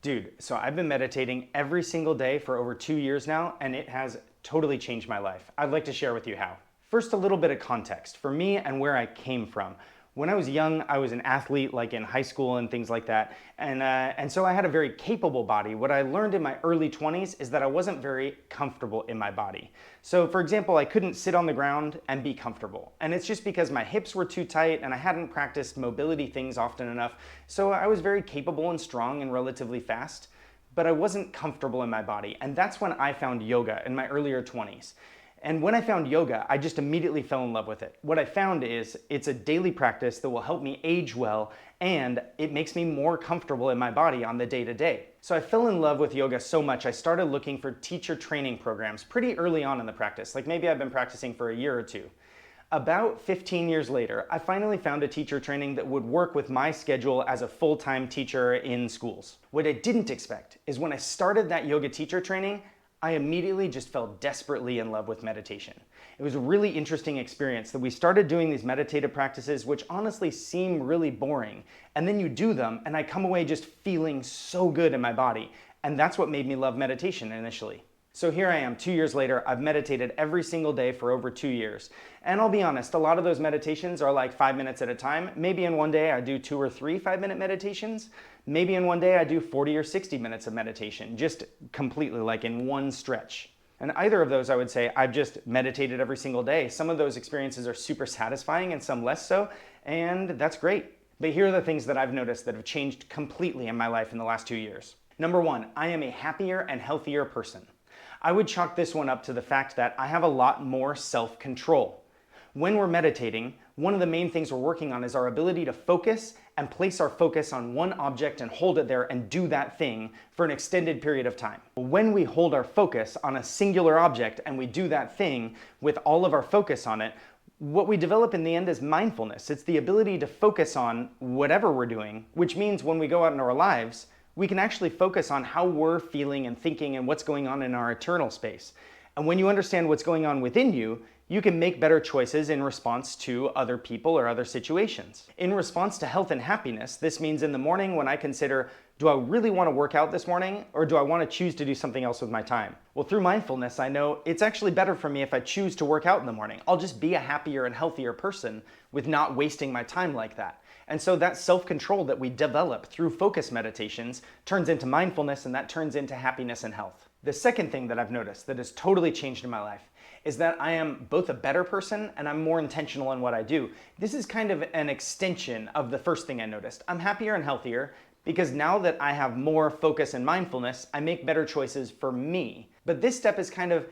Dude, so I've been meditating every single day for over 2 years now, and it has totally changed my life. I'd like to share with you how. First, a little bit of context for me and where I came from. When I was young, I was an athlete, like in high school and things like that, and so I had a very capable body. What I learned in my early 20s is that I wasn't very comfortable in my body. So, for example, I couldn't sit on the ground and be comfortable, and it's just because my hips were too tight and I hadn't practiced mobility things often enough. So I was very capable and strong and relatively fast, but I wasn't comfortable in my body, and that's when I found yoga in my earlier 20s. And when I found yoga, I just immediately fell in love with it. What I found is it's a daily practice that will help me age well, and it makes me more comfortable in my body on the day-to-day. So I fell in love with yoga so much, I started looking for teacher training programs pretty early on in the practice. Like maybe I've been practicing for a year or two. About 15 years later, I finally found a teacher training that would work with my schedule as a full-time teacher in schools. What I didn't expect is when I started that yoga teacher training, I immediately just fell desperately in love with meditation. It was a really interesting experience that we started doing these meditative practices, which honestly seem really boring. And then you do them, and I come away just feeling so good in my body. And that's what made me love meditation initially. So here I am, 2 years later. I've meditated every single day for over 2 years. And I'll be honest, a lot of those meditations are like 5 minutes at a time. Maybe in one day I do 2 or 3 5-minute meditations. Maybe in one day I do 40 or 60 minutes of meditation, just completely like in one stretch. And either of those, I would say, I've just meditated every single day. Some of those experiences are super satisfying and some less so, and that's great. But here are the things that I've noticed that have changed completely in my life in the last 2 years. Number one, I am a happier and healthier person. I would chalk this one up to the fact that I have a lot more self-control. When we're meditating, one of the main things we're working on is our ability to focus and place our focus on one object and hold it there and do that thing for an extended period of time. When we hold our focus on a singular object and we do that thing with all of our focus on it, what we develop in the end is mindfulness. It's the ability to focus on whatever we're doing, which means when we go out in our lives, we can actually focus on how we're feeling and thinking and what's going on in our internal space. And when you understand what's going on within you, you can make better choices in response to other people or other situations. In response to health and happiness, this means in the morning when I consider, do I really want to work out this morning, or do I want to choose to do something else with my time? Well, through mindfulness, I know it's actually better for me if I choose to work out in the morning. I'll just be a happier and healthier person with not wasting my time like that. And so that self-control that we develop through focus meditations turns into mindfulness, and that turns into happiness and health. The second thing that I've noticed that has totally changed in my life is that I am both a better person and I'm more intentional in what I do. This is kind of an extension of the first thing I noticed. I'm happier and healthier because now that I have more focus and mindfulness, I make better choices for me. But this step is kind of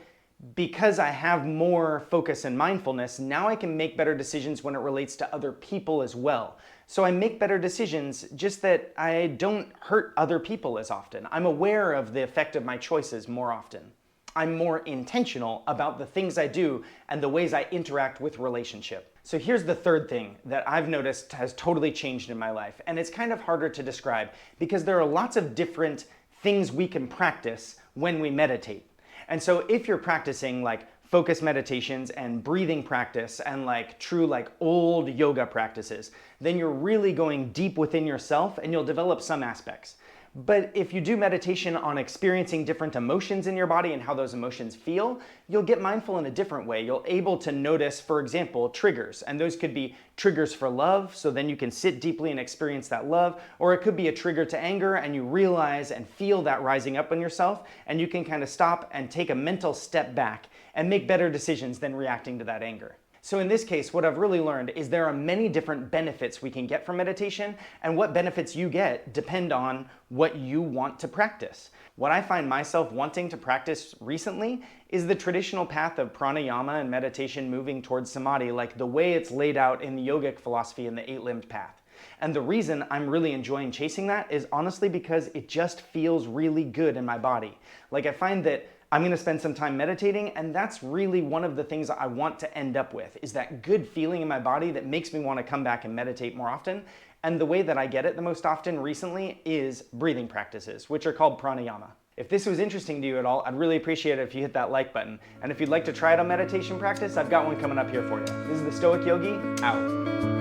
because I have more focus and mindfulness, now I can make better decisions when it relates to other people as well. So I make better decisions, just that I don't hurt other people as often. I'm aware of the effect of my choices more often. I'm more intentional about the things I do and the ways I interact with relationship. So here's the third thing that I've noticed has totally changed in my life, and it's kind of harder to describe because there are lots of different things we can practice when we meditate. And so if you're practicing like focus meditations and breathing practice and like true like old yoga practices, then you're really going deep within yourself and you'll develop some aspects. But if you do meditation on experiencing different emotions in your body and how those emotions feel, you'll get mindful in a different way. You'll able to notice, for example, triggers. And those could be triggers for love, so then you can sit deeply and experience that love. Or it could be a trigger to anger and you realize and feel that rising up in yourself, and you can kind of stop and take a mental step back and make better decisions than reacting to that anger. So in this case, what I've really learned is there are many different benefits we can get from meditation, and what benefits you get depend on what you want to practice. What I find myself wanting to practice recently is the traditional path of pranayama and meditation moving towards samadhi, like the way it's laid out in the yogic philosophy in the 8-limbed path. And the reason I'm really enjoying chasing that is honestly because it just feels really good in my body. Like I find that I'm going to spend some time meditating, and that's really one of the things I want to end up with, is that good feeling in my body that makes me want to come back and meditate more often. And the way that I get it the most often recently is breathing practices, which are called pranayama. If this was interesting to you at all, I'd really appreciate it if you hit that like button. And if you'd like to try it on meditation practice, I've got one coming up here for you. This is the Stoic Yogi, out.